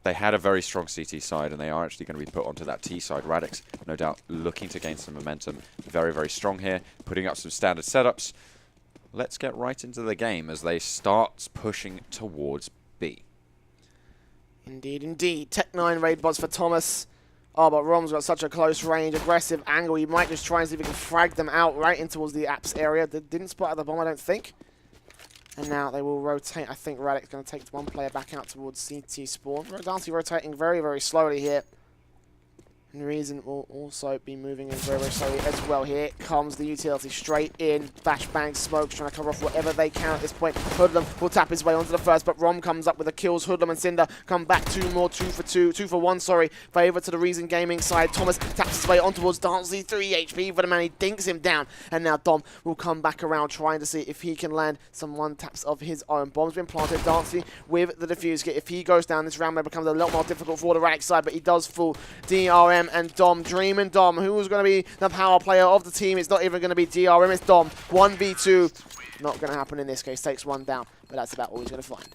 they had a very strong CT side, and they are actually going to be put onto that T side. Radix, no doubt, looking to gain some momentum. Very, very strong here, putting up some standard setups. Let's get right into the game as they start pushing towards B. Indeed, indeed. Tech-9 raid bots for Thomas. Oh, but Rom's got such a close range, aggressive angle. He might just try and see if he can frag them out right in towards the apps area. They didn't spot out the bomb, I don't think. And now they will rotate. I think Radix going to take one player back out towards CT spawn. Darcy rotating very, very slowly here. And Reason will also be moving in very, very slowly as well. Here comes the utility straight in. Flashbang, smokes, trying to cover off whatever they can at this point. Hoodlum will tap his way onto the first, but Rom comes up with the kills. Hoodlum and Cinder come back 2 more, 2 for 1, sorry. Favor to the Reason Gaming side. Thomas taps his way on towards Darcy, 3 HP for the man. He dinks him down. And now Dom will come back around trying to see if he can land some one taps of his own. Bomb's been planted. Darcy with the defuse kit. If he goes down, this round may become a lot more difficult for the Radix side, but he does fall. DRM and Dom, Dream and Dom, who's going to be the power player of the team. It's not even going to be DRM, it's Dom. 1v2, not going to happen in this case. Takes one down, but that's about all he's going to find.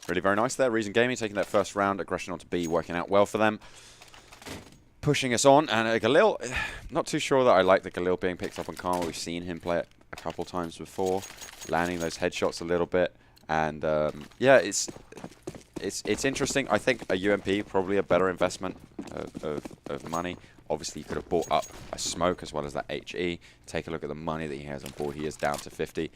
Really very nice there. Reason Gaming taking that first round. Aggression onto B, working out well for them. Pushing us on, and Galil, not too sure that I like the Galil being picked up on Karma. We've seen him play it a couple times before, landing those headshots a little bit. And yeah, it's interesting. I think a UMP probably a better investment of money. Obviously, you could have bought up a smoke as well as that HE. Take a look at the money that he has on board. He is down to 50.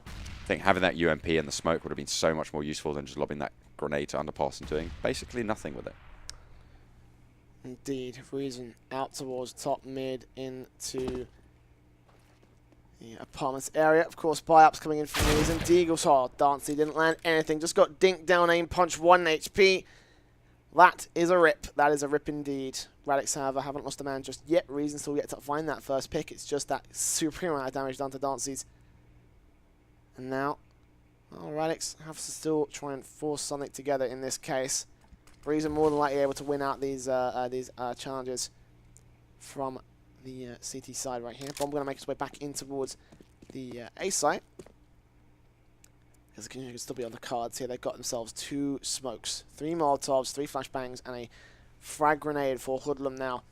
I think having that UMP and the smoke would have been so much more useful than just lobbing that grenade to underpass and doing basically nothing with it. Indeed, Reason out towards top mid into the apartments area. Of course, buy-ups coming in from Reason. Deagle saw Dancy, didn't land anything. Just got dinked down, aim punch, 1 HP. That is a rip. That is a rip indeed. Radix, however, haven't lost a man just yet. Reason still yet to find that first pick. It's just that supreme amount of damage done to Dancy's. And now, well, Radix have to still try and force something together in this case. Reason more than likely able to win out these challenges from the CT side right here. Bomb going to make his way back in towards the A site. Because the can still be on the cards here. They've got themselves 2 smokes, 3 Molotovs, 3 flashbangs, and a frag grenade for Hoodlum now.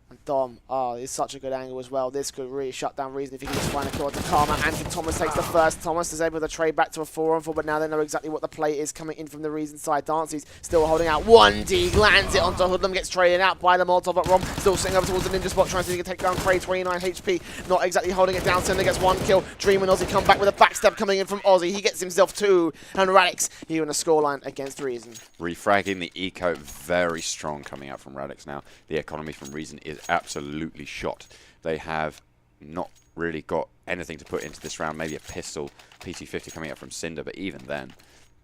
And Dom, oh, it's such a good angle as well. This could really shut down Reason if he can just find a kill to Karma. And Thomas takes the first. Thomas is able to trade back to a 4-on-4, but now they know exactly what the play is coming in from the Reason side. Dancy's still holding out. 1D lands it onto Hoodlum, gets traded out by the Molotov, but Rom still sitting over towards the ninja spot, trying to see if he can take down Cray, 29 HP. Not exactly holding it down. Cinder gets 1 kill. Dream and Ozzy come back with a backstab coming in from Ozzy. He gets himself 2. And Radix here in the scoreline against Reason. Refragging the eco, very strong coming out from Radix now. The economy from Reason is absolutely shot. They have not really got anything to put into this round. Maybe a pistol, PT-50 coming out from Cinder, but even then,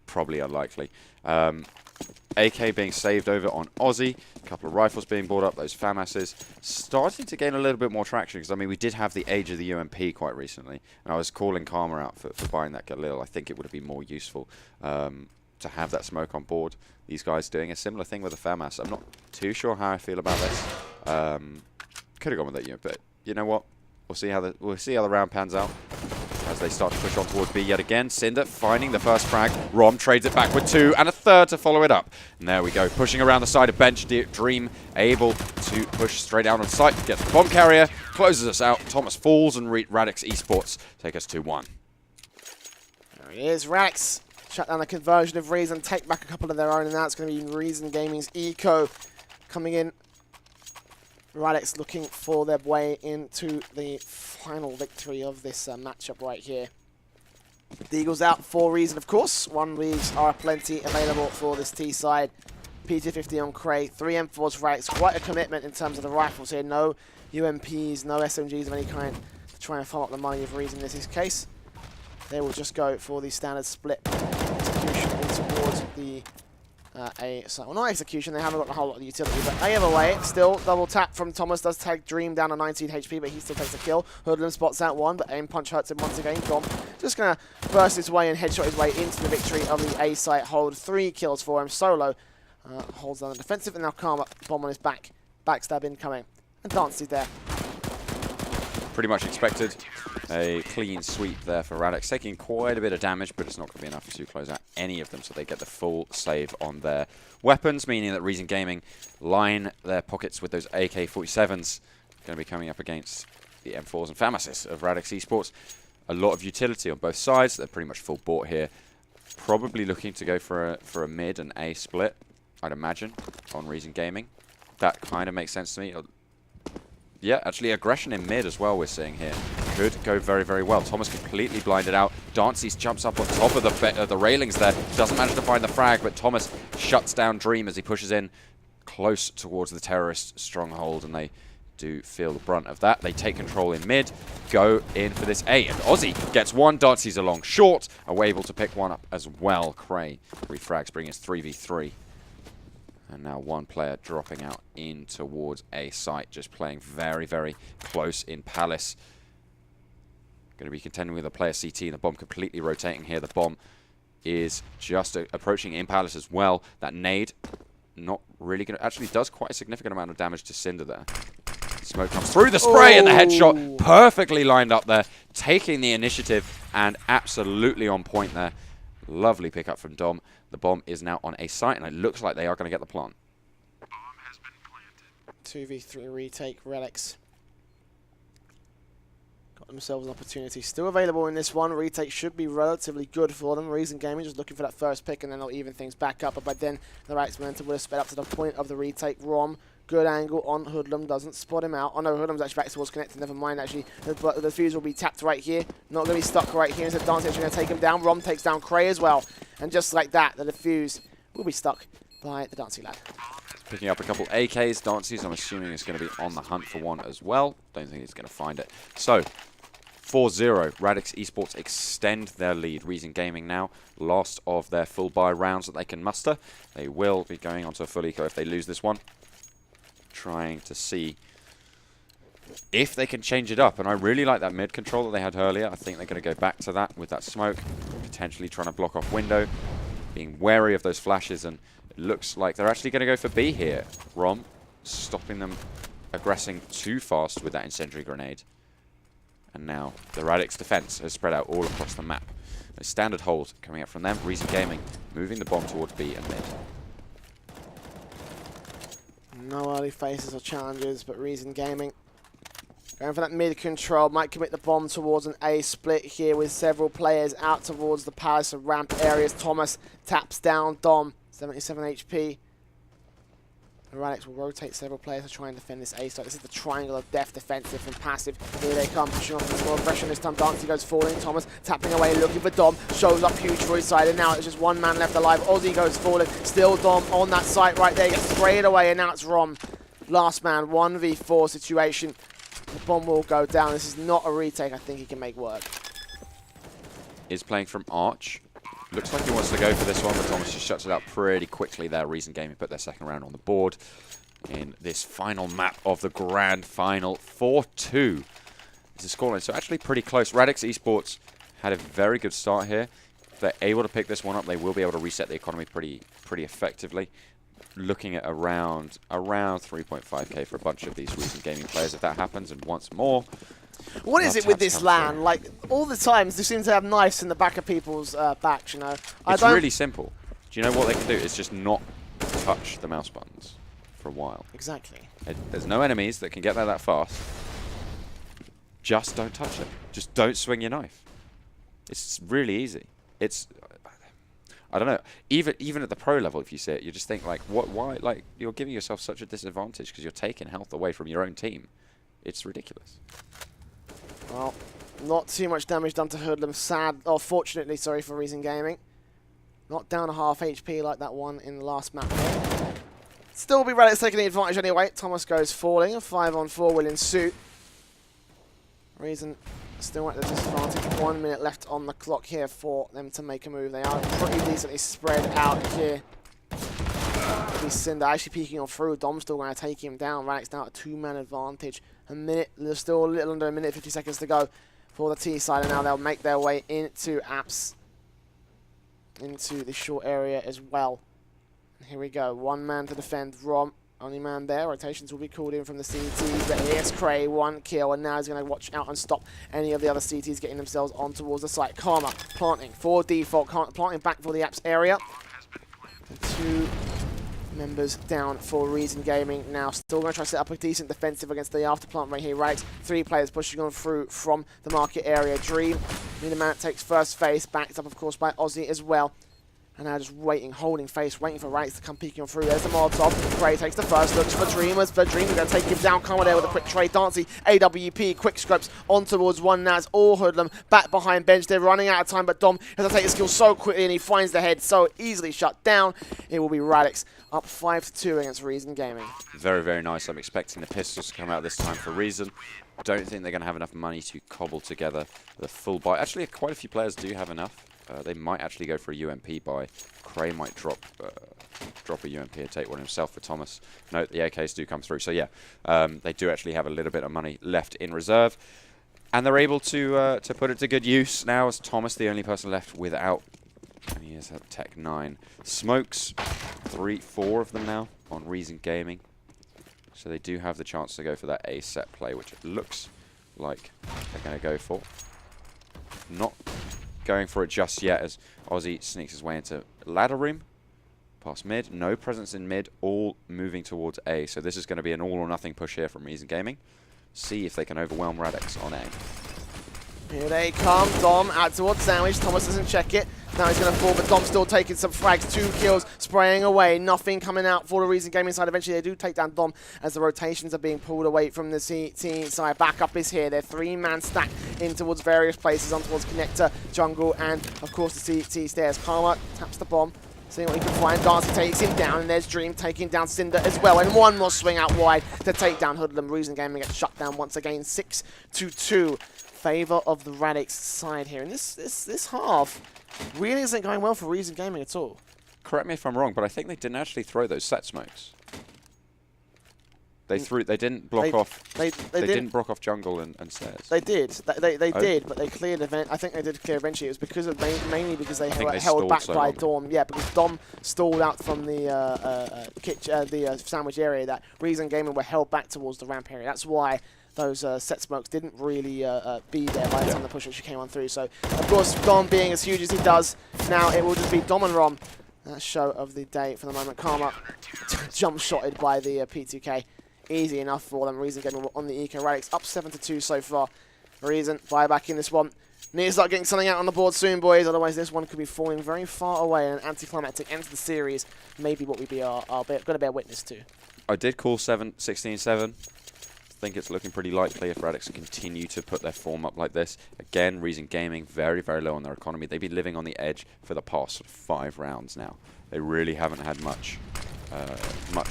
probably unlikely. AK being saved over on Aussie. A couple of rifles being brought up. Those FAMASs starting to gain a little bit more traction, because I mean, we did have the age of the UMP quite recently, and I was calling Karma out for buying that Galil. I think it would have been more useful to have that smoke on board. These guys doing a similar thing with the FAMAS. I'm not too sure how I feel about this. Could have gone with that unit, but you know what? We'll see how the round pans out as they start to push on towards B yet again. Cinder finding the first frag. Rom trades it back with 2 and a 3rd to follow it up. And there we go, pushing around the side of bench. Dream able to push straight out on site. Gets the bomb carrier, closes us out. Thomas falls, and Radix Esports take us 2-1. There he is, Radix. Shut down the conversion of Reason, take back a couple of their own, and now it's going to be Reason Gaming's Eco coming in. Radix looking for their way into the final victory of this matchup right here. The Eagles out for Reason, of course. 1 leagues are plenty available for this T side. PT-50 on Cray, 3 M4s Radix. Quite a commitment in terms of the rifles here. No UMPs, no SMGs of any kind to try and farm up the money of Reason in this case. They will just go for the standard split execution in towards the A site. Well, not execution, they haven't got a whole lot of utility, but either way, still double tap from Thomas. Does tag Dream down to 19 HP, but he still takes a kill. Hoodlum spots out 1, but aim punch hurts him once again. Dom just going to burst his way and headshot his way into the victory of the A site. Hold 3 kills for him. Solo holds down the defensive, and now Karma, bomb on his back. Backstab incoming. And Dancy's there. pretty much expected. A clean sweep there for Radix, taking quite a bit of damage, but it's not going to be enough to close out any of them, so they get the full save on their weapons, meaning that Reason Gaming line their pockets with those AK-47s. Going to be coming up against the M4s and Famasis of Radix Esports. A lot of utility on both sides. They're pretty much full bought here. Probably looking to go for a mid and A split, I'd imagine, on Reason Gaming. That kind of makes sense to me. Yeah, actually aggression in mid as well we're seeing here. Could go very, very well. Thomas completely blinded out. Dancy jumps up on top of the railings there. Doesn't manage to find the frag, but Thomas shuts down Dream as he pushes in close towards the terrorist stronghold, and they do feel the brunt of that. They take control in mid, go in for this A, and Aussie gets one. Dancy's along short, are able to pick one up as well. Cray, 3 frags, bring us 3v3. And now one player dropping out in towards A site, just playing very, very close in Palace. Going to be contending with a player CT, and the bomb completely rotating here. The bomb is just approaching in Palace as well. That nade, not really going to, actually does quite a significant amount of damage to Cinder there. Smoke comes through the spray, and the headshot perfectly lined up there, taking the initiative and absolutely on point there. Lovely pickup from Dom. The bomb is now on A site, and it looks like they are going to get the plant. Bomb has been planted. 2v3 retake, Radix. Got themselves an opportunity. Still available in this one. Retake should be relatively good for them. Reason Gaming just looking for that first pick, and then they'll even things back up. But by then, the Radix momentum would have sped up to the point of the retake. Rom, good angle on Hoodlum, doesn't spot him out. Oh no, Hoodlum's actually back towards connected, never mind actually. The fuse will be tapped right here. Not going to be stuck right here. Instead, Dance actually going to take him down. Rom takes down Cray as well. And just like that, the defuse will be stuck by the Dancey lad. Picking up a couple AKs. Dancy's, I'm assuming, is going to be on the hunt for one as well. Don't think he's going to find it. So, 4-0. Radix Esports extend their lead. Reason Gaming now, last of their full buy rounds that they can muster. They will be going on to a full eco if they lose this one. Trying to see if they can change it up, and I really like that mid control that they had earlier. I think they're going to go back to that with that smoke, potentially trying to block off window, being wary of those flashes, and it looks like they're actually going to go for B here. Rom stopping them aggressing too fast with that incendiary grenade, and now the Radix defense has spread out all across the map. A standard hold coming up from them. Reason Gaming moving the bomb towards B and mid. No early faces or challenges, but Reason Gaming going for that mid control. Might commit the bomb towards an A split here with several players out towards the Palace and ramp areas. Thomas taps down Dom, 77 HP. Radix will rotate several players to try and defend this A site. This is the triangle of death, defensive and passive. Here they come, pushing off with more aggression this time. Dancy goes falling. Thomas tapping away, looking for Dom. Shows up huge for his side, and now it's just one man left alive. Aussie goes falling. Still Dom on that site right there. Gets sprayed away, and now it's Rom. Last man, 1v4 situation. The bomb will go down. This is not a retake. I think he can make work. Is playing from Arch. Looks like he wants to go for this one, but Thomas just shuts it out pretty quickly there. Reason Gaming put their second round on the board in this final map of the grand final. 4-2 is the scoreline, so actually pretty close. Radix Esports had a very good start here. If they're able to pick this one up, they will be able to reset the economy pretty effectively. Looking at around 3.5k for a bunch of these Reason Gaming players if that happens, and once more. What is it with this LAN? Like, all the times they seem to have knives in the back of people's backs, you know? It's really simple. Do you know what they can do? It's just not touch the mouse buttons for a while. Exactly. There's no enemies that can get there that fast. Just don't touch them. Just don't swing your knife. It's really easy. It's... I don't know. Even at the pro level, if you see it, you just think, like, why? Like, you're giving yourself such a disadvantage because you're taking health away from your own team. It's ridiculous. Well, not too much damage done to Hoodlum. Fortunately, sorry, for Reason Gaming. Not down a half HP like that one in the last map. Still be Radix taking the advantage anyway. Thomas goes falling. A 5-on-4 will ensue. Reason still at the disadvantage. 1 minute left on the clock here for them to make a move. They are pretty decently spread out here. Cinder actually peeking on through. Dom's still going to take him down. Radix now at a 2-man advantage. There's still a little under a minute, 50 seconds to go for the T side, and now they'll make their way into apps, into the short area as well. And here we go. 1 man to defend. Rom only man there. Rotations will be called in from the CTs, but here's Cray, 1 kill, and now he's going to watch out and stop any of the other CTs getting themselves on towards the site. Karma planting for default, planting back for the apps area. And 2 members down for Reason Gaming now. Still going to try to set up a decent defensive against the after plant right here. Radix, 3 players pushing on through from the market area. Dream, man takes first face, backed up of course by Aussie as well. And now just waiting, holding face, waiting for Radix to come peeking on through. There's the Molotov. Gray takes the first, looks for Dreamers. But Dreamers going to take him down. Come on there with a quick trade. Dancy, AWP, quick scopes on towards one Naz. All Hoodlum back behind bench. They're running out of time, but Dom has to take his skill so quickly and he finds the head so easily shut down. It will be Radix up 5-2 against Reason Gaming. Very, very nice. I'm expecting the pistols to come out this time for Reason. Don't think they're going to have enough money to cobble together the full buy. Actually, quite a few players do have enough. They might actually go for a UMP buy. Cray might drop a UMP and take one himself for Thomas. No, the AKs do come through. So yeah, they do actually have a little bit of money left in reserve. And they're able to put it to good use now, as Thomas, the only person left without. And he is at Tech 9. Smokes, 4 of them now on Reason Gaming. So they do have the chance to go for that A set play, which it looks like they're going to go for. Not going for it just yet, as Aussie sneaks his way into ladder room. Past mid, no presence in mid, all moving towards A. So this is going to be an all or nothing push here from Reason Gaming. See if they can overwhelm Radix on A. Here they come. Dom out towards Sandwich. Thomas doesn't check it. Now he's going to fall, but Dom's still taking some frags. 2 kills, spraying away. Nothing coming out for the Reason Gaming side. Eventually they do take down Dom as the rotations are being pulled away from the CT side. Backup is here. They're 3-man stacked in towards various places, on towards Connector, Jungle, and of course the CT stairs. Karma taps the bomb. Seeing what he can find. Darcy takes him down, and there's Dream taking down Cinder as well. And one more swing out wide to take down Hoodlum. Reason Gaming gets shut down once again. 6-2. Favor of the Radix side here. And this half really isn't going well for Reason Gaming at all. Correct me if I'm wrong, but I think they didn't actually throw those set smokes. They didn't block off. They didn't block off jungle and stairs. They did. They did, but they cleared event. I think they did clear eventually. It was because of mainly because they were held back by Dom. Yeah, because Dom stalled out from the sandwich area. That Reason Gaming were held back towards the ramp area. That's why those set smokes didn't really be there by the time the push actually came on through. So, of course, Dom being as huge as he does, now it will just be Dom and Rom. That show of the day for the moment. Karma jump shotted by the P2K. Easy enough for them. Reason getting on the eco. Radix up 7-2 so far. Reason back in this one. Need to start getting something out on the board soon, boys. Otherwise, this one could be falling very far away. And an anticlimactic end to the series. Maybe what we are going to bear witness to. I did call 16-7. I think it's looking pretty likely if Radix continue to put their form up like this. Again, Reason Gaming very, very low on their economy. They've been living on the edge for the past sort of 5 rounds now. They really haven't had much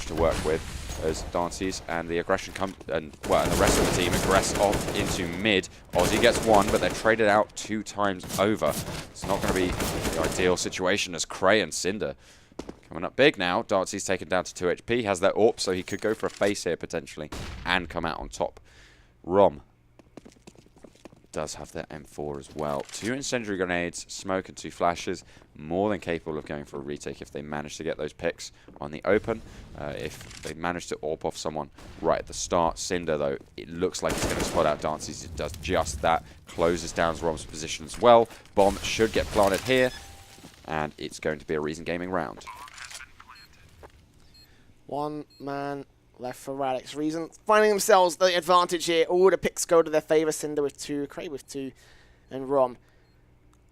to work with, as Dancy's and the aggression come and the rest of the team aggress off into mid. Aussie gets 1, but they're traded out 2 times over. It's not going to be the ideal situation, as Cray and Cinder coming up big now. Dancy's taken down to 2 HP, has that AWP, so he could go for a face here potentially and come out on top. Rom does have that M4 as well. 2 incendiary grenades, smoke and 2 flashes. More than capable of going for a retake if they manage to get those picks on the open. If they manage to AWP off someone right at the start. Cinder, though, it looks like he's going to spot out Dancy's. It does just that. Closes down Rom's position as well. Bomb should get planted here. And it's going to be a Reason Gaming round. 1 man left for Radix. Reason finding themselves the advantage here. All the picks go to their favour. Cinder with 2, Cray with 2, and Rom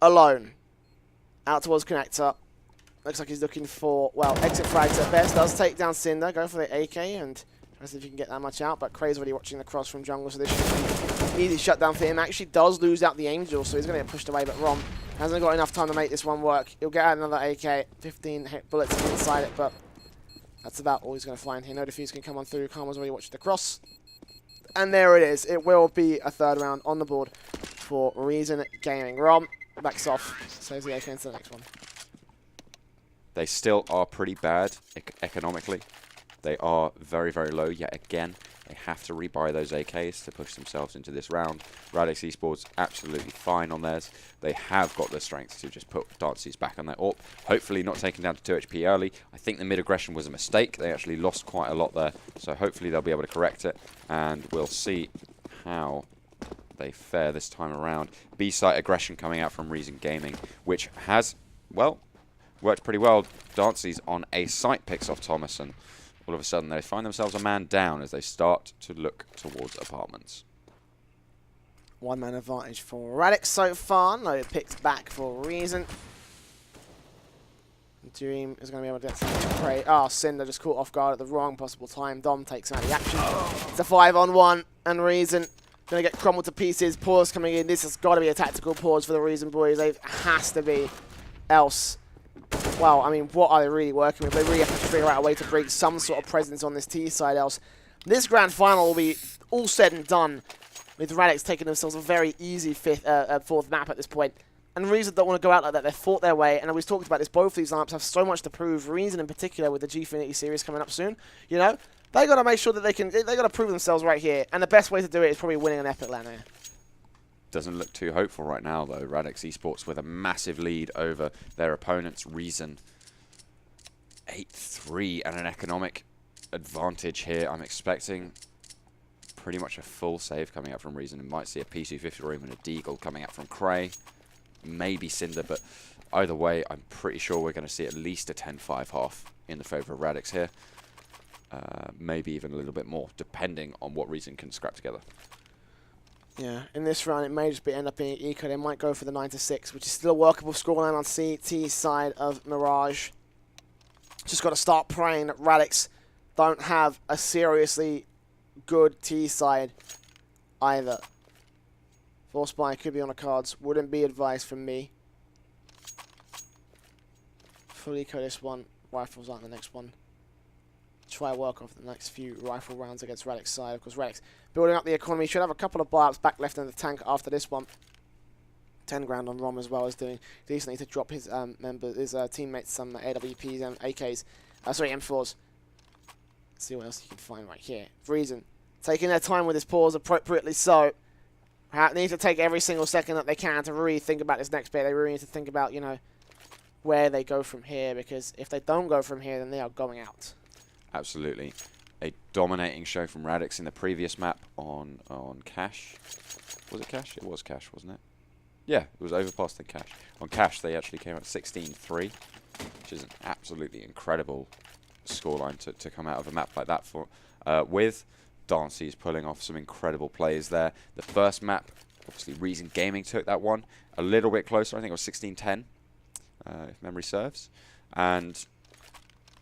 alone. Out towards Connector. Looks like he's looking for, well, exit frags at best. Does take down Cinder. Go for the AK and try to see if you can get that much out. But Cray's already watching the cross from jungle, so this should be easy shutdown for him. Actually does lose out the Angel, so he's going to get pushed away. But Rom hasn't got enough time to make this one work. He'll get out another AK. 15 bullets inside it, but that's about all he's going to find here. No defuse can come on through. Karma's already watching the cross. And there it is. It will be a 3rd round on the board for Reason Gaming. Rom backs off. Saves the AK into the next one. They still are pretty bad economically. They are very, very low yet again. They have to rebuy those AKs to push themselves into this round. Radix Esports absolutely fine on theirs. They have got the strength to just put Dances back on their AWP. Hopefully not taken down to 2 HP early. I think the mid-aggression was a mistake. They actually lost quite a lot there. So hopefully they'll be able to correct it. And we'll see how they fare this time around. B-site aggression coming out from Reason Gaming, which has, well, worked pretty well. Dances on a site picks off Thomas, and all of a sudden they find themselves a man down as they start to look towards apartments. 1-man advantage for Radix so far. No picked back for Reason. Dream is going to be able to get some prey. Oh, Cinder just caught off guard at the wrong possible time. Dom takes out the action. It's a 5-on-1, and Reason going to get crumbled to pieces. Pause coming in. This has got to be a tactical pause for the Reason boys. They has to be. Else, well, I mean, what are they really working with? They really have to figure out a way to bring some sort of presence on this T side. Else, this grand final will be all said and done with Radix taking themselves a very easy fourth map at this point. And Reason don't want to go out like that. They fought their way, and we've talked about this. Both of these lineups have so much to prove. Reason in particular with the Gfinity series coming up soon. You know, they got to make sure that they got to prove themselves right here. And the best way to do it is probably winning an Epic LAN here. Doesn't look too hopeful right now, though. Radix Esports with a massive lead over their opponents. Reason 8-3 and an economic advantage here. I'm expecting pretty much a full save coming out from Reason. We might see a P250 or even a Deagle coming out from Cray. Maybe Cinder, but either way, I'm pretty sure we're going to see at least a 10-5 half in the favor of Radix here. Maybe even a little bit more, depending on what Reason can scrap together. Yeah, in this round, it may just end up being eco. They might go for the 9-6, which is still a workable scoreline on CT side of Mirage. Just got to start praying that Radix don't have a seriously good T side either. Force buy could be on the cards. Wouldn't be advice from me. Full eco this one. Rifles aren't the next one. Try work off the next few rifle rounds against Radix side. Of course, Radix building up the economy. Should have a couple of buy-ups back left in the tank after this one. 10 grand on Rom as well, is doing decently to drop his teammates some AWPs and AKs. Sorry, M4s. Let's see what else you can find right here. Reason taking their time with this pause, appropriately so. Need to take every single second that they can to really think about this next bit. They really need to think about, you know, where they go from here, because if they don't go from here, then they are going out. Absolutely. A dominating show from Radix in the previous map on Cash. Was it Cash? It was Cash, wasn't it? Yeah, it was overpass than Cash. On Cash, they actually came out 16-3, which is an absolutely incredible scoreline to come out of a map like that for. With Dances pulling off some incredible plays there. The first map, obviously Reason Gaming took that one a little bit closer. I think it was 16-10, if memory serves. And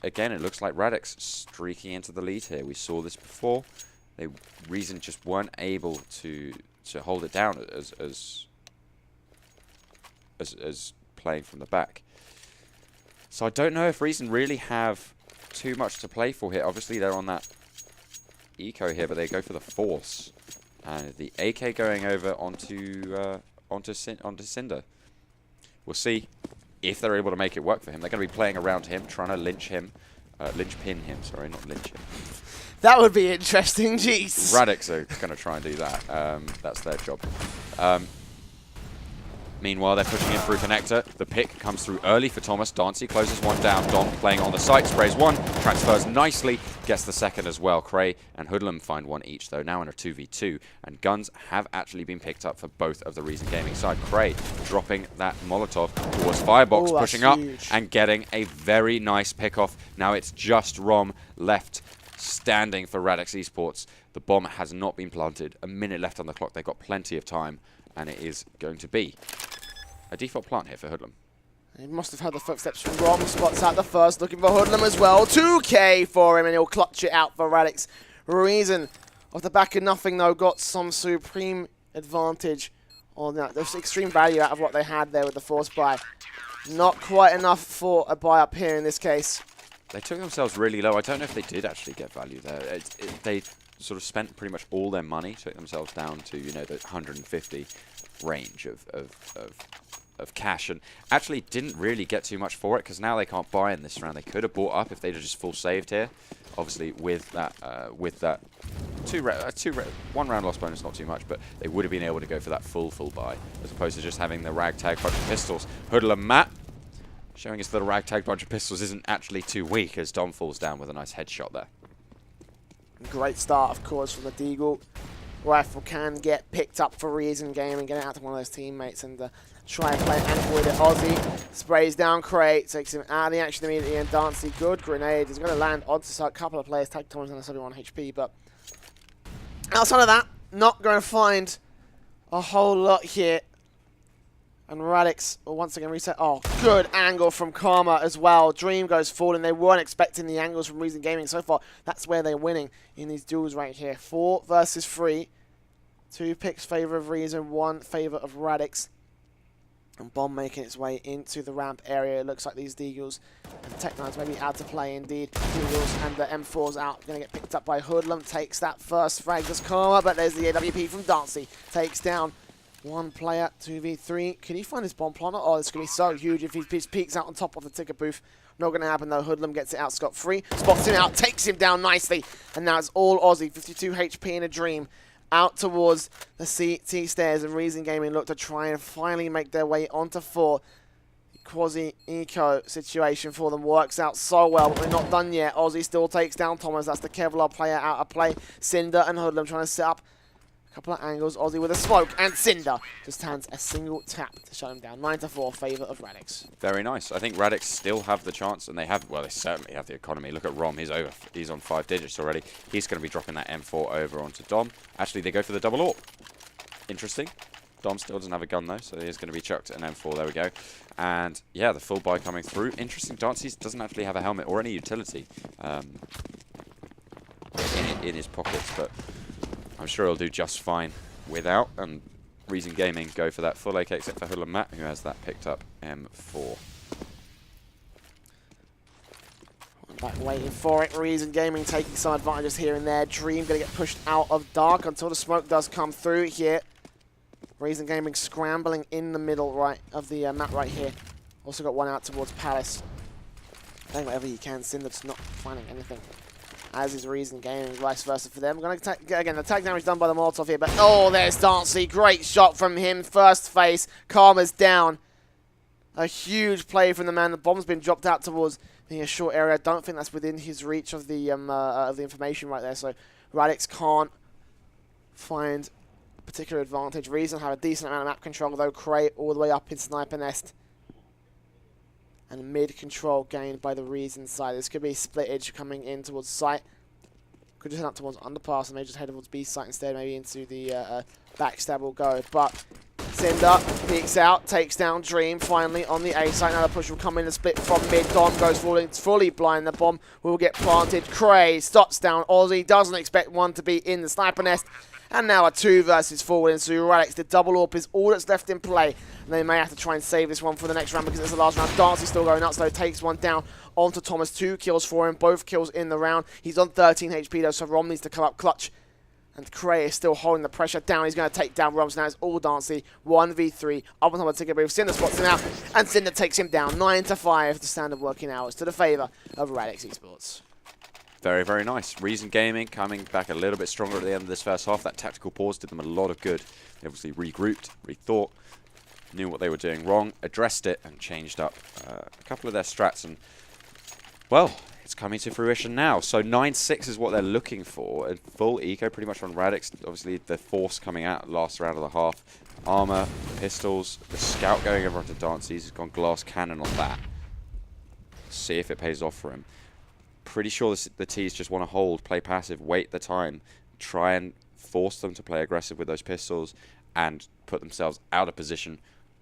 again, it looks like Radix streaking into the lead here. We saw this before. Reason just weren't able to hold it down as playing from the back. So I don't know if Reason really have too much to play for here. Obviously, they're on that eco here, but they go for the Force. And the AK going over onto Cinder. We'll see if they're able to make it work for him. They're going to be playing around him, trying to lynch him. Lynch-pin him, sorry, not lynch him. That would be interesting, jeez. Radix are going to try and do that. That's their job. Meanwhile, they're pushing in through Connector. The pick comes through early for Thomas. Dancy closes one down. Dom playing on the site, sprays one, transfers nicely, gets the second as well. Cray and Hoodlum find one each, though, now in a 2v2. And guns have actually been picked up for both of the Reason Gaming side. Cray dropping that Molotov towards Firebox, pushing up and getting a very nice pick-off. Now it's just Rom left standing for Radix Esports. The bomb has not been planted. A minute left on the clock. They've got plenty of time, and it is going to be a default plant here for Hoodlum. He must have heard the footsteps from Rom. Spots out the first, looking for Hoodlum as well. 2k for him, and he'll clutch it out for Radix. Reason, off the back of nothing, though, got some supreme advantage on that. There's extreme value out of what they had there with the force buy. Not quite enough for a buy up here in this case. They took themselves really low. I don't know if they did actually get value there. They sort of spent pretty much all their money, took themselves down to, you know, the 150 range of cash, and actually didn't really get too much for it, because now they can't buy in this round. They could have bought up if they'd just full saved here, obviously with that one round loss bonus, not too much, but they would have been able to go for that full buy, as opposed to just having the ragtag bunch of pistols. Hoodle and Matt showing us that a ragtag bunch of pistols isn't actually too weak, as Dom falls down with a nice headshot there. Great start, of course, from the Deagle. Rifle can get picked up for Reason Gaming, get it out to one of those teammates and try and play and avoid it. Ozzy sprays down Crate, takes him out of the action immediately, and Dancy, good grenade. He's going to land onto a couple of players, take Thomas on 71 HP, but outside of that, not going to find a whole lot here. And Radix will once again reset. Oh, good angle from Karma as well. Dream goes forward, and they weren't expecting the angles from Reason Gaming so far. That's where they're winning in these duels right here. 4 versus 3. 2 picks favor of Reason, 1 favor of Radix. And Bomb making its way into the ramp area. It looks like these Deagles and Tech9s may be out to play indeed. Deagles and the M4's out. Going to get picked up by Hoodlum. Takes that first frag. Does Karma, but there's the AWP from Dancy. Takes down 1 player, 2v3. Can he find his bomb planter? Oh, it's going to be so huge if he peeks out on top of the ticket booth. Not going to happen though. Hoodlum gets it out scot-free. Spots him out, takes him down nicely. And now it's all Aussie. 52 HP in a Dream. Out towards the CT stairs, and Reason Gaming look to try and finally make their way onto 4. Quasi-eco situation for them works out so well, but we're not done yet. Aussie still takes down Thomas. That's the Kevlar player out of play. Cinder and Hoodlum trying to set up a couple of angles. Aussie with a smoke, and Cinder just hands a single tap to shut him down. 9-4, favour of Radix. Very nice. I think Radix still have the chance, and they have, well, they certainly have the economy. Look at Rom, he's on 5 digits already. He's going to be dropping that M4 over onto Dom. Actually, they go for the double AWP. Interesting. Dom still doesn't have a gun though, so he's going to be chucked an M4. There we go. And yeah, the full buy coming through. Interesting. Dancy doesn't actually have a helmet or any utility in his pockets, but I'm sure he'll do just fine without. And Reason Gaming go for that full AK, except for Hoodlum Matt, who has that picked up M4. Back waiting for it. Reason Gaming taking some advantages here and there. Dream going to get pushed out of dark until the smoke does come through here. Reason Gaming scrambling in the middle right of the map right here. Also got one out towards Palace. Playing whatever he can. Cinder's not finding anything. As is Reason Gaming, vice versa for them. We're going to get again the tag damage done by the Molotov here, but oh, there's Dancy. Great shot from him. First face. Karma's down. A huge play from the man. The bomb's been dropped out towards the short area. I don't think that's within his reach of the information right there. So Radix can't find particular advantage. Reason have a decent amount of map control though. Crate all the way up in Sniper Nest. And mid control gained by the Reason side. This could be splittage coming in towards site. Could just head up towards underpass and maybe just head towards B site instead. Maybe into the backstab will go. But Cinder peeks out, takes down Dream finally on the A site. Now the push will come in and split from mid. Dom goes forward, it's fully blind. The bomb will get planted. Cray stops down Aussie. Doesn't expect one to be in the Sniper Nest. And now a 2 versus 4 into Radix. The double AWP is all that's left in play. And they may have to try and save this one for the next round because it's the last round. Dancy still going nuts though. Takes one down onto Thomas. 2 kills for him. Both kills in the round. He's on 13 HP though, so Rom needs to come up clutch. And Cray is still holding the pressure down. He's going to take down Rom. So now it's all Dancy. 1v3. Up on top of the ticket booth. Cinder spots him out. And Cinder takes him down. 9-5. The standard working hours to the favour of Radix Esports. Very, very nice. Reason Gaming coming back a little bit stronger at the end of this first half. That tactical pause did them a lot of good. They obviously regrouped, rethought, knew what they were doing wrong, addressed it, and changed up a couple of their strats. And, well, it's coming to fruition now. So 9-6 is what they're looking for. A full eco pretty much on Radix. Obviously, the force coming out last round of the half. Armor, pistols, the scout going over onto Dancy's. He's gone glass cannon on that. See if it pays off for him. Pretty sure the T's just want to hold, play passive, wait the time, try and force them to play aggressive with those pistols and put themselves out of position,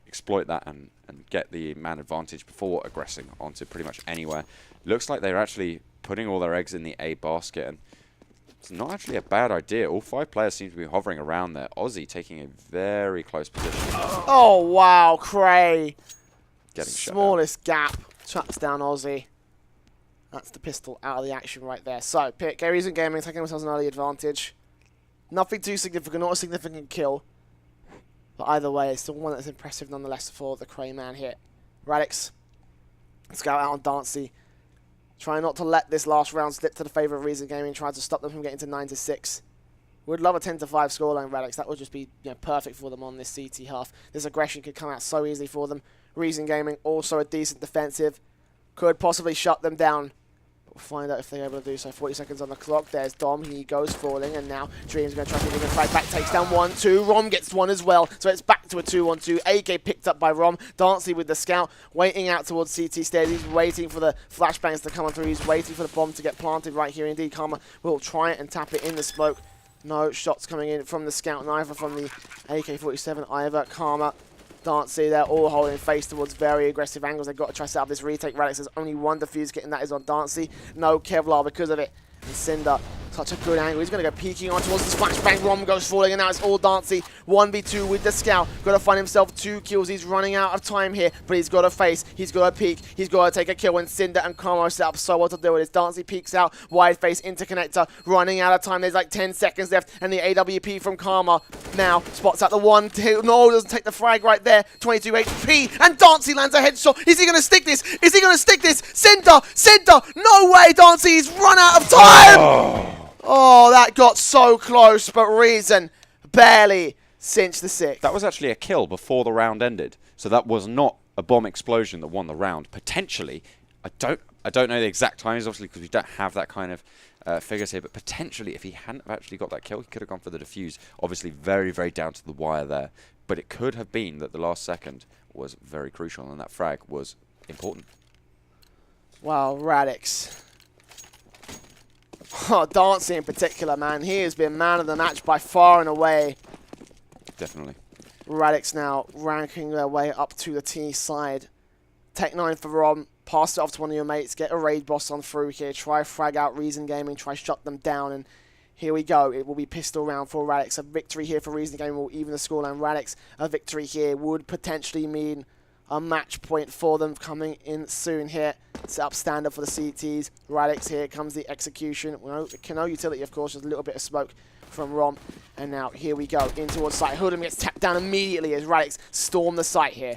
exploit that and get the man advantage before aggressing onto pretty much anywhere. Looks like they're actually putting all their eggs in the A basket, and it's not actually a bad idea. All 5 players seem to be hovering around there. Aussie taking a very close position. Oh, wow, Cray. Getting shut Smallest gap. Traps down Aussie. That's the pistol out of the action right there. So, pick Reason Gaming taking themselves an early advantage. Nothing too significant, not a significant kill. But either way, it's still one that's impressive nonetheless for the Cray man here. Radix, scout out on Dancy. Trying not to let this last round slip to the favour of Reason Gaming. Trying to stop them from getting to 9-6. Would love a 10-5 scoreline, Radix. That would just be perfect for them on this CT half. This aggression could come out so easily for them. Reason Gaming, also a decent defensive. Could possibly shut them down. We'll find out if they're able to do so. 40 seconds on the clock. There's Dom. He goes falling. And now Dream's going to try to give him a frag back. Takes down 1, 2. Rom gets one as well. So it's back to a 2-on-2. AK picked up by Rom. Dancy with the scout. Waiting out towards CT stairs. He's waiting for the flashbangs to come on through. He's waiting for the bomb to get planted right here. Indeed, Karma will try and tap it in the smoke. No shots coming in from the scout. Neither from the AK-47 either. Karma. Dancy, they're all holding face towards very aggressive angles. They've got to try to set up this retake. Radix has only one defuse getting, that is on Dancy. No Kevlar because of it. And Cinder, such a good angle. He's going to go peeking on towards this flashbang. Rom goes falling, and now it's all Dancy. 1v2 with the scout. Got to find himself 2 kills. He's running out of time here, but he's got to face. He's got to peek. He's got to take a kill. And Cinder and Karma set up so well to do it. As Dancy peeks out, wide face interconnector, running out of time. There's like 10 seconds left, and the AWP from Karma now spots out the 1, 2. No, doesn't take the frag right there. 22 HP, and Dancy lands a headshot. Is he going to stick this? Is he going to stick this? Cinder, no way, Dancy. He's run out of time. Oh, that got so close, but Reason barely cinched the 6th. That was actually a kill before the round ended. So that was not a bomb explosion that won the round. Potentially, I don't know the exact times, obviously, because we don't have that kind of figures here, but potentially, if he hadn't have actually got that kill, he could have gone for the defuse. Obviously, very, very down to the wire there. But it could have been that the last second was very crucial, and that frag was important. Wow, Radix. Oh, Dancy in particular, man. He has been man of the match by far and away. Definitely. Radix now ranking their way up to the T side. Take 9 for Rom. Pass it off to one of your mates. Get a raid boss on through here. Try frag out Reason Gaming. Try shut them down. And here we go. It will be pistol round for Radix. A victory here for Reason Gaming will even the scoreline. Radix, a victory here would potentially mean a match point for them coming in soon here. Set up standard for the CTs. Radix, here comes the execution. Well, no utility, of course. Just a little bit of smoke from Rom. And now here we go in towards site. Hoodham gets tapped down immediately as Radix storm the site here.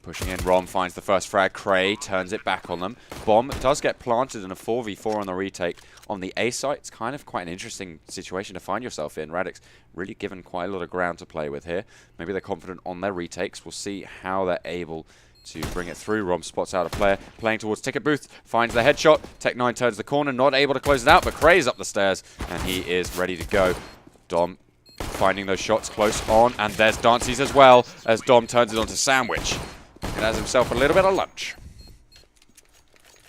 Pushing in, Rom finds the first frag. Cray turns it back on them. Bomb does get planted in a 4v4 on the retake. On the A site, it's kind of quite an interesting situation to find yourself in. Radix really given quite a lot of ground to play with here. Maybe they're confident on their retakes. We'll see how they're able to bring it through. Rom spots out a player playing towards ticket booth, finds the headshot. Tech9 turns the corner, not able to close it out, but Cray's up the stairs, and he is ready to go. Dom finding those shots close on, and there's Dancy's as well, as Dom turns it onto Sandwich. And has himself a little bit of lunch.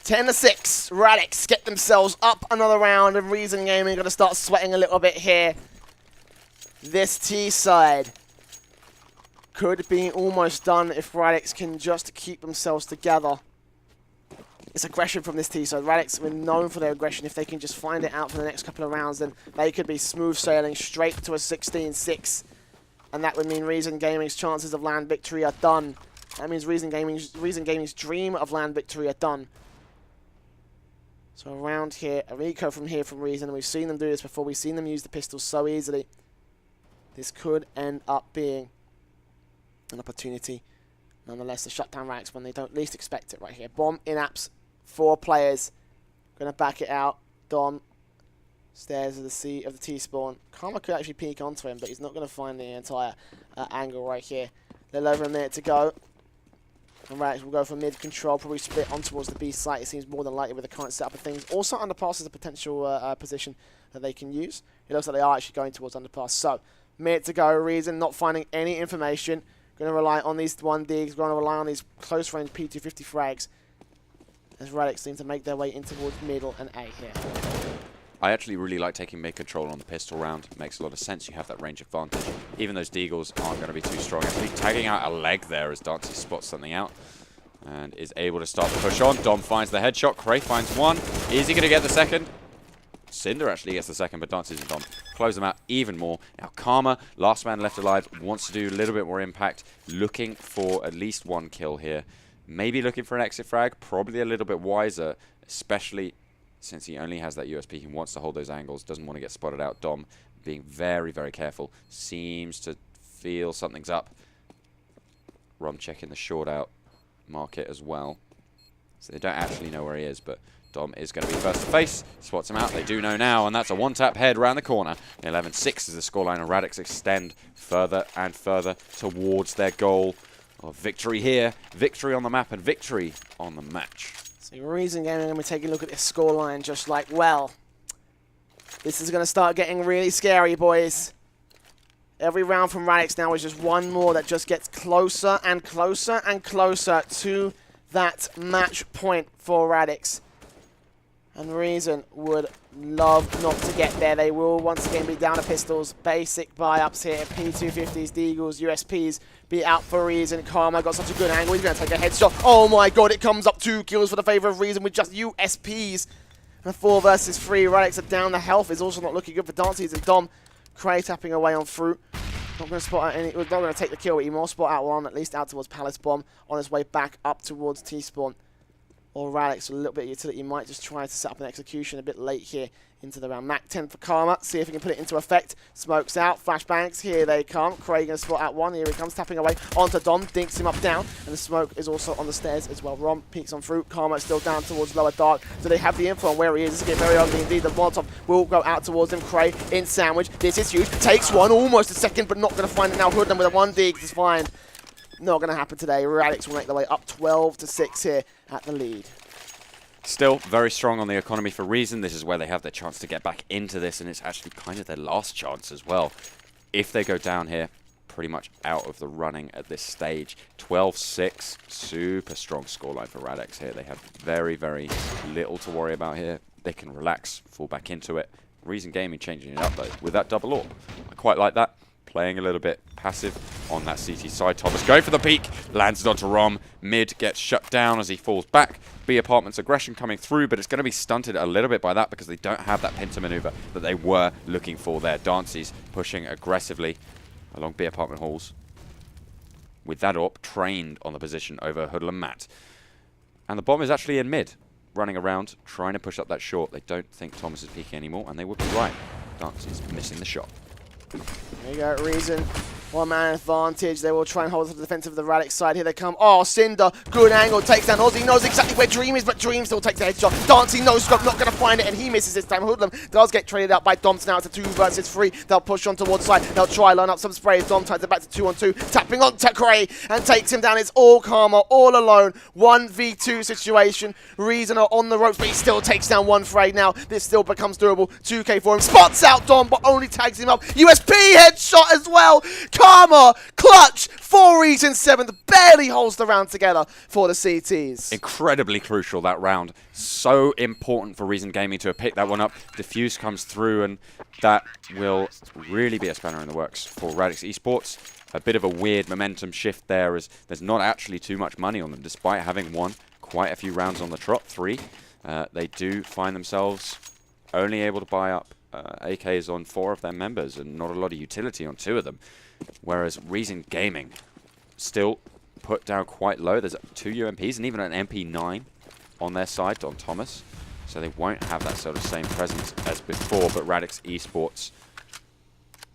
10-6. Radix get themselves up another round, and Reason Gaming going to start sweating a little bit here. This T side could be almost done if Radix can just keep themselves together. It's aggression from this T side. Radix have been known for their aggression. If they can just find it out for the next couple of rounds, then they could be smooth sailing straight to a 16-6. And that would mean Reason Gaming's chances of land victory are done. That means Reason Gaming's dream of land victory are done. So around here, a eco from here from Reason, and we've seen them do this before. We've seen them use the pistols so easily. This could end up being an opportunity, nonetheless, to shut down Radix when they don't least expect it right here. Bomb in apps, 4 players. Going to back it out. Dom, stairs of the T spawn. Karma could actually peek onto him, but he's not going to find the entire angle right here. They're over a minute to go. And Radix will go for mid control, probably split on towards the B site. It seems more than likely with the current setup of things. Also, underpass is a potential position that they can use. It looks like they are actually going towards underpass. So, minute to go. Reason not finding any information. Going to rely on these 1Ds. Going to rely on these close range P250 frags. As Radix seem to make their way in towards middle and A here. I actually really like taking mid control on the pistol round. It makes a lot of sense. You have that range advantage. Even those deagles aren't going to be too strong. Actually tagging out a leg there as Dancy spots something out and is able to start the push on. Dom finds the headshot. Cray finds one. Is he going to get the second? Cinder actually gets the second, but Dancy and Dom close them out even more. Now Karma, last man left alive, wants to do a little bit more impact. Looking for at least 1 kill here. Maybe looking for an exit frag. Probably a little bit wiser, especially since he only has that USP. He wants to hold those angles, doesn't want to get spotted out. Dom being very, very careful. Seems to feel something's up. Rom checking the short out market as well. So they don't actually know where he is, but Dom is going to be first to face. Spots him out. They do know now, and that's a one-tap head around the corner. 11-6 is the scoreline, and Radix extend further and further towards their goal of victory here, victory on the map, and victory on the match. So Reason Gaming going to be taking a look at this scoreline just like, well, this is going to start getting really scary, boys. Every round from Radix now is just one more that just gets closer and closer and closer to that match point for Radix. And Reason would love not to get there. They will once again be down to pistols. Basic buy-ups here. P250s, Deagles, USPs be out for Reason. Karma got such a good angle. He's going to take a headshot. Oh my god, it comes up 2 kills for the favor of Reason with just USPs. And 4 versus 3. Radix are down. The health is also not looking good for Dances and Dom. Cray tapping away on Fruit. Not going to spot out any. Not going to take the kill, but he will spot out one, at least out towards Palace Bomb, on his way back up towards T-Spawn. Or Radix, a little bit of utility, might just try to set up an execution a bit late here into the round. Mac 10 for Karma, see if he can put it into effect. Smokes out, flashbangs, here they come. Craig going to spot out one, here he comes, tapping away onto Dom, dinks him up down, and the smoke is also on the stairs as well. Rom peeks on Fruit, Karma is still down towards lower dark, so they have the info on where he is. This is getting very ugly indeed. The Molotov will go out towards him. Cray in sandwich, this is huge, takes one, almost a second, but not going to find it now. Hoodlum with a 1 dig is fine. Not going to happen today. Radix will make their way up 12-6 here at the lead. Still very strong on the economy for Reason. This is where they have their chance to get back into this, and it's actually kind of their last chance as well. If they go down here, pretty much out of the running at this stage. 12-6, super strong scoreline for Radix here. They have very, very little to worry about here. They can relax, fall back into it. Reason Gaming changing it up though with that double AWP. I quite like that. Playing a little bit passive on that CT side. Thomas going for the peak, lands it onto Rom. Mid gets shut down as he falls back. B Apartment's aggression coming through, but it's going to be stunted a little bit by that because they don't have that pincer maneuver that they were looking for there. Dancy's pushing aggressively along B Apartment halls. With that AWP trained on the position over Hoodlum Matt. And the bomb is actually in mid, running around, trying to push up that short. They don't think Thomas is peeking anymore, and they would be right. Dancy's missing the shot. There you go, Reason. 1-man advantage. They will try and hold to the defense of the Radix side. Here they come. Oh, Cinder. Good angle. Takes down Ozzy. Knows exactly where Dream is, but Dream still takes the headshot. Dancing, no scope. Not going to find it, and he misses this time. Hoodlum does get traded out by Doms now to 2 versus 3. They'll push on towards side. They'll try line up some sprays. Dom turns it back to 2-on-2. Tapping on to Cray and takes him down. It's all Karma, all alone. 1v2 situation. Reason are on the ropes, but he still takes down 1 Frey now. This still becomes doable. 2K for him. Spots out Dom, but only tags him up. USP headshot as well. Karma clutch for Reason 7th, barely holds the round together for the CTs. Incredibly crucial, that round. So important for Reason Gaming to have picked that one up. Diffuse comes through, and that will really be a spanner in the works for Radix Esports. A bit of a weird momentum shift there, as there's not actually too much money on them, despite having won quite a few rounds on the trot, 3. They do find themselves only able to buy up AKs on 4 of their members, and not a lot of utility on 2 of them. Whereas Reason Gaming still put down quite low. There's 2 UMPs and even an MP9 on their side on Thomas. So they won't have that sort of same presence as before, but Radix Esports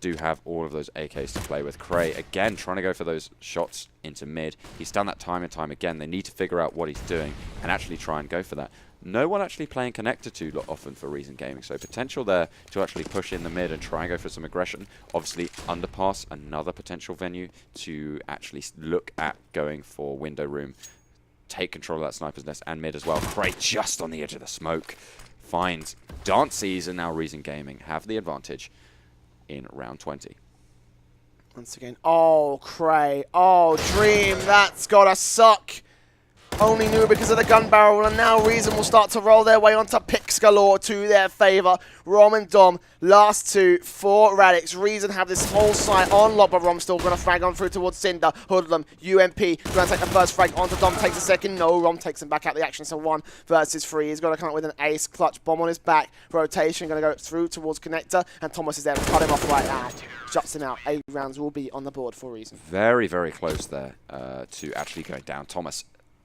do have all of those AKs to play with. Cray, again, trying to go for those shots into mid. He's done that time and time again. They need to figure out what he's doing and actually try and go for that. No one actually playing connector too often for Reason Gaming, so potential there to actually push in the mid and try and go for some aggression. Obviously, Underpass, another potential venue to actually look at going for window room. Take control of that sniper's nest and mid as well. Cray just on the edge of the smoke. Finds Dances, and now Reason Gaming have the advantage in round 20. Once again, oh, Cray. Oh, Dream, that's gotta suck. Only knew because of the gun barrel, and now Reason will start to roll their way onto picks galore to their favour. Rom and Dom, last 2 for Radix. Reason have this whole site on lock, but Rom still going to frag on through towards Cinder. Hoodlum, UMP, going to take the first frag onto Dom, takes the second. No, Rom takes him back out the action, so 1 versus 3. He's got to come up with an ace, clutch, bomb on his back. Rotation, going to go through towards connector, and Thomas is there to cut him off right now. Shuts him out. 8 rounds will be on the board for Reason. Very, very close there to actually going down. Thomas,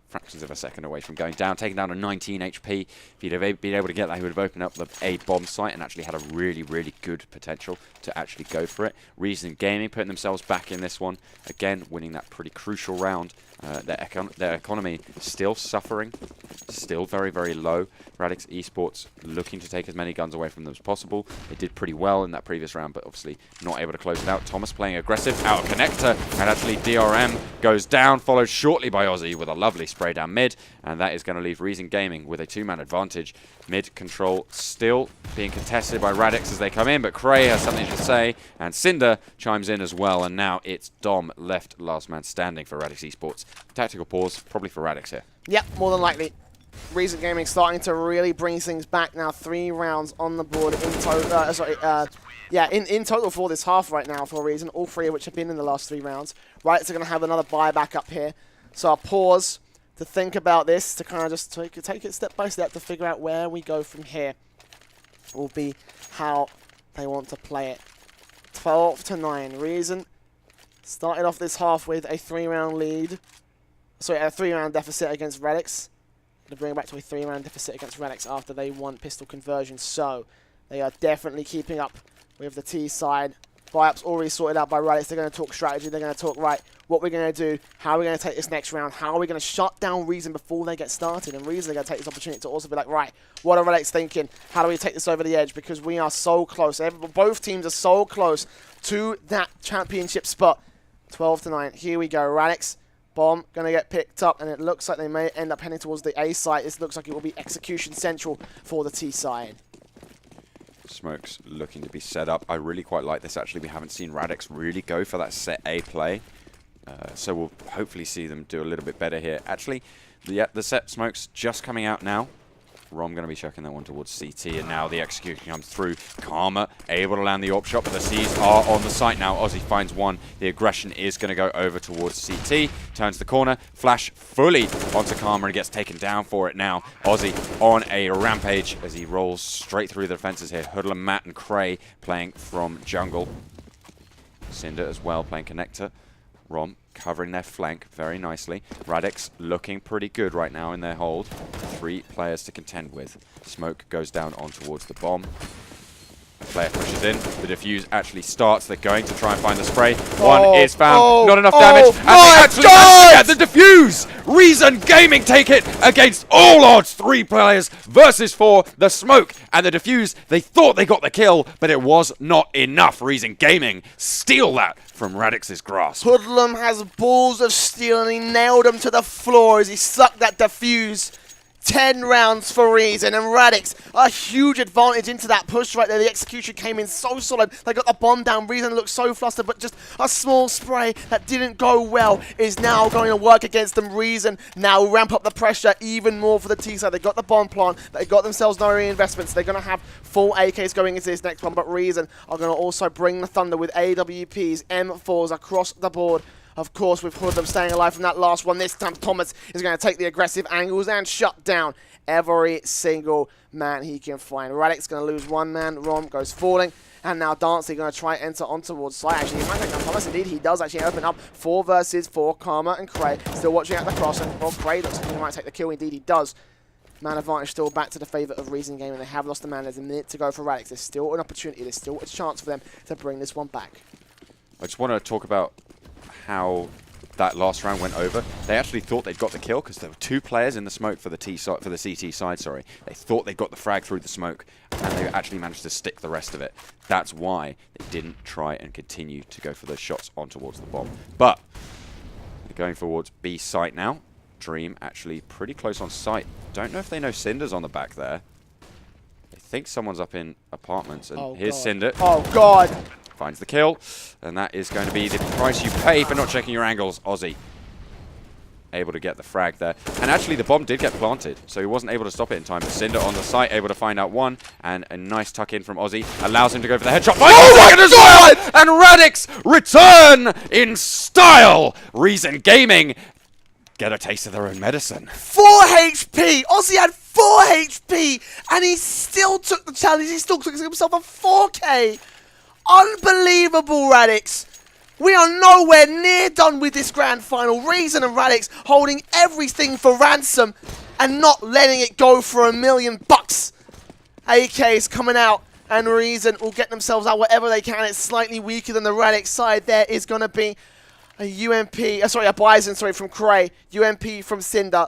fractions of a second away from going down, taking down to 19 HP. If he'd have been able to get that, he would have opened up the A bomb site and actually had a really, really good potential to actually go for it. Reason Gaming putting themselves back in this one. Again, winning that pretty crucial round Their economy still suffering, still very, very low. Radix Esports looking to take as many guns away from them as possible. They did pretty well in that previous round, but obviously not able to close it out. Thomas playing aggressive out of connector, and actually DRM goes down, followed shortly by Aussie with a lovely spray down mid, and that is going to leave Reason Gaming with a 2-man advantage. Mid control still being contested by Radix as they come in, but Cray has something to say, and Cinder chimes in as well, and now it's Dom left last man standing for Radix Esports. Tactical pause, probably for Radix here. Yep, more than likely. Reason Gaming starting to really bring things back now. 3 rounds on the board in total. In total for this half right now for Reason. All 3 of which have been in the last 3 rounds. Radix are going to have another buyback up here. So I'll pause to think about this, to kind of just take it step by step to figure out where we go from here. Will be how they want to play it. 12-9. Reason started off this half with a 3-round lead. Sorry, a 3-round deficit against Radix. To bring it back to a 3-round deficit against Radix after they won pistol conversion. So they are definitely keeping up with the T side. Buy-ups already sorted out by Radix. They're going to talk strategy. They're going to talk, right, what we're going to do, how we're going to take this next round, how are we going to shut down Reason before they get started. And Reason are going to take this opportunity to also be like, right, what are Radix thinking? How do we take this over the edge? Because we are so close. Both teams are so close to that championship spot. 12-9. Here we go. Radix. Bomb going to get picked up, and it looks like they may end up heading towards the A site. This looks like it will be execution central for the T side. Smoke's looking to be set up. I really quite like this, actually. We haven't seen Radix really go for that set A play. So we'll hopefully see them do a little bit better here. Actually, the set Smoke's just coming out now. Rom going to be chucking that one towards CT, and now the execution comes through. Karma able to land the AWP shot, but the C's are on the site now. Aussie finds one. The aggression is going to go over towards CT. Turns the corner. Flash fully onto Karma and gets taken down for it now. Aussie on a rampage as he rolls straight through the defenses here. Hoodlum, Matt, and Cray playing from jungle. Cinder as well playing connector. Rom covering their flank very nicely. Radix looking pretty good right now in their hold. 3 players to contend with. Smoke goes down on towards the bomb. Player pushes in. The defuse actually starts. They're going to try and find the spray. One is found. Not enough damage. And they actually managed to get the defuse. Reason Gaming take it against all odds. 3 players versus 4. The smoke and the defuse. They thought they got the kill, but it was not enough. Reason Gaming steal that from Radix's grasp. Hoodlum has balls of steel, and he nailed him to the floor as he sucked that defuse. 10 rounds for Reason, and Radix a huge advantage into that push right there. The execution came in so solid. They got the bomb down. Reason looked so flustered, but just a small spray that didn't go well is now going to work against them. Reason now ramp up the pressure even more for the T side. They got the bomb plant. They got themselves no reinvestments. They're going to have full AKs going into this next one, but Reason are going to also bring the thunder with AWPs, M4s across the board. Of course, with Hoodlum staying alive from that last one, this time Thomas is going to take the aggressive angles and shut down every single man he can find. Radix going to lose 1 man. Rom goes falling. And now Dancy going to try and enter on towards side. Actually, he might take down Thomas. Indeed, he does actually open up 4 versus 4. Karma and Cray still watching out the cross. And well, Cray looks like he might take the kill. Indeed, he does. Man advantage still back to the favour of Reason Game, and they have lost a man. There's a minute to go for Radix. There's still an opportunity. There's still a chance for them to bring this one back. I just want to talk about how that last round went over. They actually thought they'd got the kill because there were 2 players in the smoke for the CT side. Sorry, they thought they got the frag through the smoke, and they actually managed to stick the rest of it. That's why they didn't try and continue to go for those shots on towards the bomb. But they're going towards B site now. Dream actually pretty close on site. Don't know if they know Cinder's on the back there. They think someone's up in apartments, and here's Cinder. Oh God! Finds the kill, and that is going to be the price you pay for not checking your angles. Aussie able to get the frag there, and actually the bomb did get planted, so he wasn't able to stop it in time. But Cinder on the site, able to find out one, and a nice tuck in from Aussie allows him to go for the headshot. Oh my God! And Radix return in style. Reason Gaming get a taste of their own medicine. 4 HP. Aussie had 4 HP, and he still took the challenge. He still took himself a 4K. Unbelievable, Radix. We are nowhere near done with this grand final. Reason and Radix holding everything for ransom and not letting it go for $1 million. AK is coming out, and Reason will get themselves out whatever they can. It's slightly weaker than the Radix side. There is going to be a Bison, from Cray, UMP from Cinder,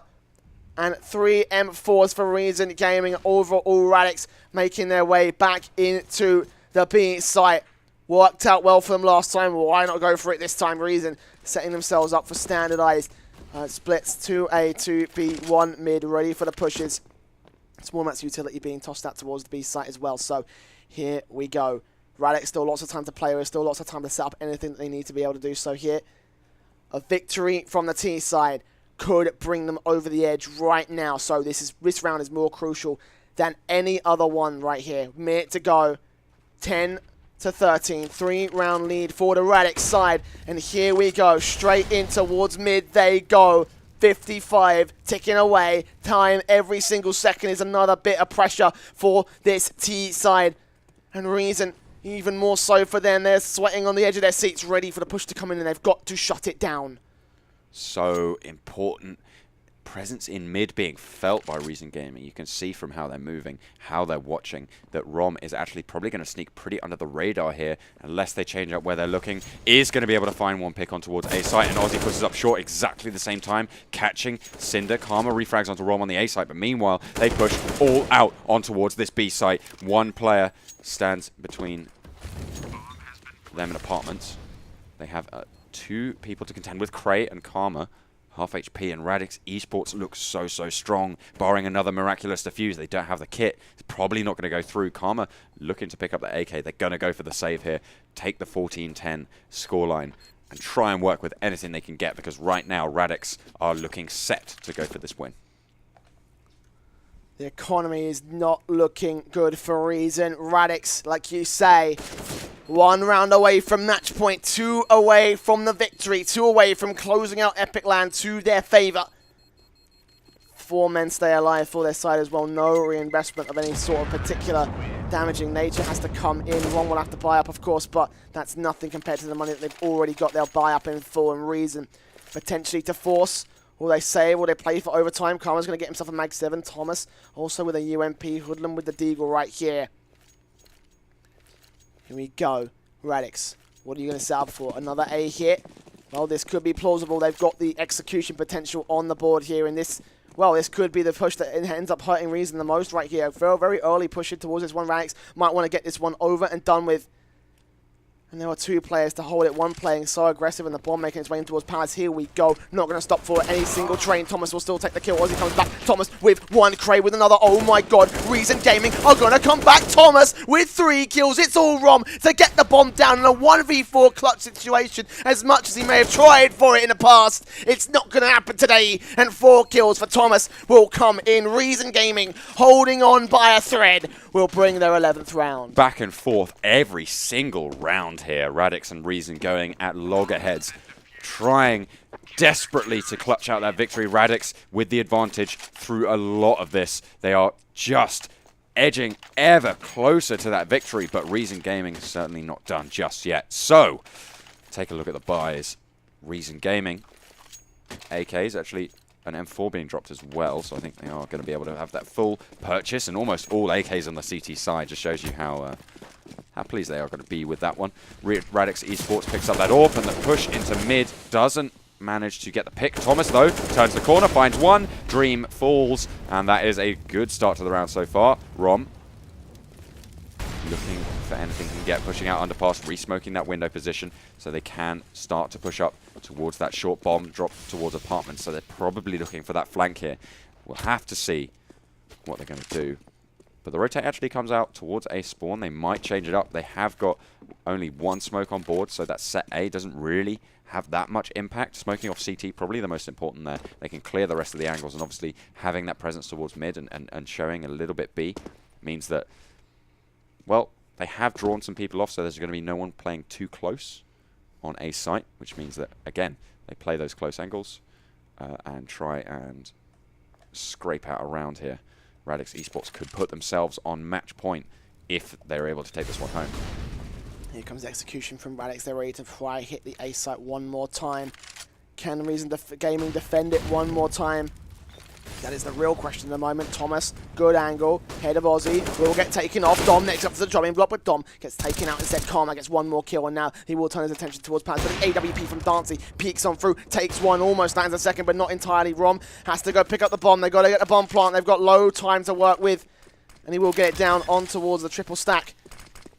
and 3 M4s for Reason Gaming. Overall, Radix making their way back into the B site. Worked out well for them last time. Why not go for it this time? Reason setting themselves up for standardized splits. 2A, 2B, 1 mid, ready for the pushes. Small Max utility being tossed out towards the B site as well. So here we go. Radix still lots of time to play. There's still lots of time to set up anything that they need to be able to do so here. A victory from the T side could bring them over the edge right now. So this round is more crucial than any other one right here. Minute to go. 10 to 13. 3-round lead for the Radix side. And here we go. Straight in towards mid they go. 55 ticking away. Time every single second is another bit of pressure for this T side. And Reason, even more so for them. They're sweating on the edge of their seats, ready for the push to come in, and they've got to shut it down. So important. Presence in mid being felt by Reason Gaming. You can see from how they're moving, how they're watching, that Rom is actually probably going to sneak pretty under the radar here, unless they change up where they're looking. Is going to be able to find one pick on towards A site, and Aussie pushes up short exactly the same time, catching Cinder. Karma refrags onto Rom on the A site, but meanwhile, they push all out on towards this B site. One player stands between them and Apartments. They have 2 people to contend with, Cray and Karma. Half HP, and Radix Esports looks so strong. Barring another miraculous defuse, they don't have the kit. It's probably not going to go through. Karma looking to pick up the AK. They're going to go for the save here. Take the 14-10 scoreline and try and work with anything they can get, because right now Radix are looking set to go for this win. The economy is not looking good for Reason. Radix, like you say, 1 round away from match point, 2 away from the victory, 2 away from closing out Epic Land to their favor. 4 men stay alive for their side as well. No reinvestment of any sort of particular damaging nature has to come in. One will have to buy up, of course, but that's nothing compared to the money that they've already got. They'll buy up in full, and Reason potentially to force. Will they save? Will they play for overtime? Karma's going to get himself a Mag 7. Thomas also with a UMP. Hoodlum with the Deagle right here. Here we go. Radix, what are you going to set up for? Another A hit? Well, this could be plausible. They've got the execution potential on the board here. And this, well, this could be the push that ends up hurting Reason the most right here. Very early pushing towards this one. Radix might want to get this one over and done with. And there are 2 players to hold it. One playing so aggressive, and the bomb making its way in towards Palace. Here we go. Not going to stop for any single train. Thomas will still take the kill as he comes back. Thomas with 1, Cray with another. Oh my god. Reason Gaming are going to come back. Thomas with 3 kills. It's all Rom to get the bomb down in a 1v4 clutch situation. As much as he may have tried for it in the past, it's not going to happen today. And 4 kills for Thomas will come in. Reason Gaming holding on by a thread will bring their 11th round. Back and forth every single round here. Radix and Reason going at loggerheads, trying desperately to clutch out that victory. Radix with the advantage through a lot of this. They are just edging ever closer to that victory, but Reason Gaming is certainly not done just yet. So, take a look at the buys. Reason Gaming, AKs actually an M4 being dropped as well, so I think they are going to be able to have that full purchase, and almost all AKs on the CT side. Just shows you how pleased they are going to be with that one. Radix Esports picks up that AWP, and the push into mid doesn't manage to get the pick. Thomas, though, turns the corner, finds one. Dream falls, and that is a good start to the round so far. Rom looking for anything he can get, pushing out underpass, re-smoking that window position so they can start to push up towards that short bomb drop towards Apartments. So they're probably looking for that flank here. We'll have to see what they're going to do. But the rotate actually comes out towards A spawn. They might change it up. They have got only 1 smoke on board, so that set A doesn't really have that much impact. Smoking off CT, probably the most important there. They can clear the rest of the angles, and obviously having that presence towards mid and showing a little bit B means that, well, they have drawn some people off, so there's going to be no one playing too close on A site, which means that, again, they play those close angles and try and scrape out around here. Radix Esports could put themselves on match point if they're able to take this one home. Here comes the execution from Radix. They're ready to try hit the A site one more time. Can Reason Gaming defend it one more time? That is the real question at the moment. Thomas, good angle, head of Aussie, will get taken off. Dom next up to the dropping block, but Dom gets taken out instead. Karma gets one more kill, and now he will turn his attention towards Pants. But the AWP from Dancy peeks on through, takes one, almost lands a second, but not entirely. Rom has to go pick up the bomb. They've got to get the bomb plant. They've got low time to work with, and he will get it down on towards the triple stack.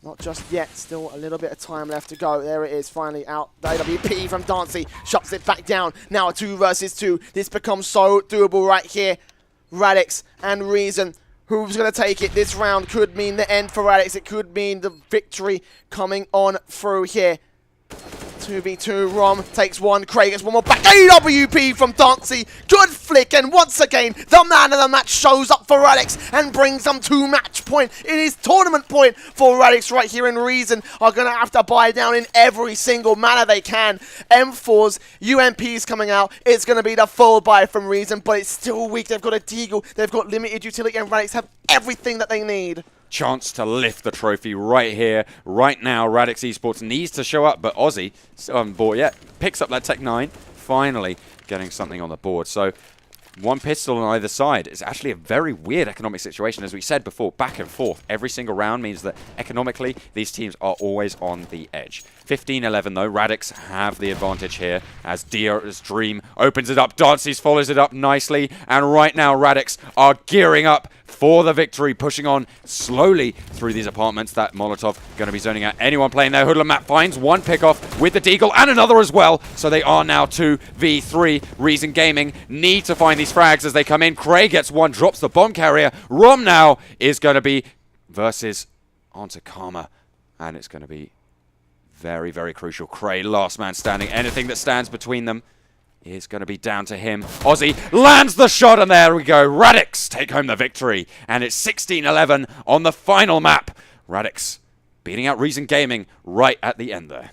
Not just yet, still a little bit of time left to go. There it is, finally out. The AWP from Dancy shuts it back down. Now a 2 versus 2. This becomes so doable right here. Radix and Reason. Who's going to take it? This round could mean the end for Radix. It could mean the victory coming on through here. 2v2, Rom takes one, Craig gets one more back. AWP from Dancy, good flick, and once again, the man of the match shows up for Radix and brings them to match point. It is tournament point for Radix right here, and Reason are going to have to buy down in every single manner they can. M4's, UMP's coming out, it's going to be the full buy from Reason, but it's still weak. They've got a Deagle, they've got limited utility, and Radix have everything that they need. Chance to lift the trophy right here, right now. Radix Esports needs to show up, but Aussie, still haven't bought yet, picks up that Tech 9, finally getting something on the board. So one pistol on either side. It's actually a very weird economic situation. As we said before, back and forth. Every single round means that economically, these teams are always on the edge. 15-11 though, Radix have the advantage here as Dia's Dream opens it up. Dancy's follows it up nicely, and right now Radix are gearing up for the victory, pushing on slowly through these apartments. That Molotov going to be zoning out anyone playing there. Hoodlum Map finds one pickoff with the Deagle and another as well. So they are now 2v3. Reason Gaming need to find these frags as they come in. Craig gets one, drops the bomb carrier. Rom now is going to be versus onto Karma, and it's going to be very, very crucial. Cray, last man standing. Anything that stands between them is going to be down to him. Aussie lands the shot, and there we go. Radix take home the victory, and it's 16-11 on the final map. Radix beating out Reason Gaming right at the end there.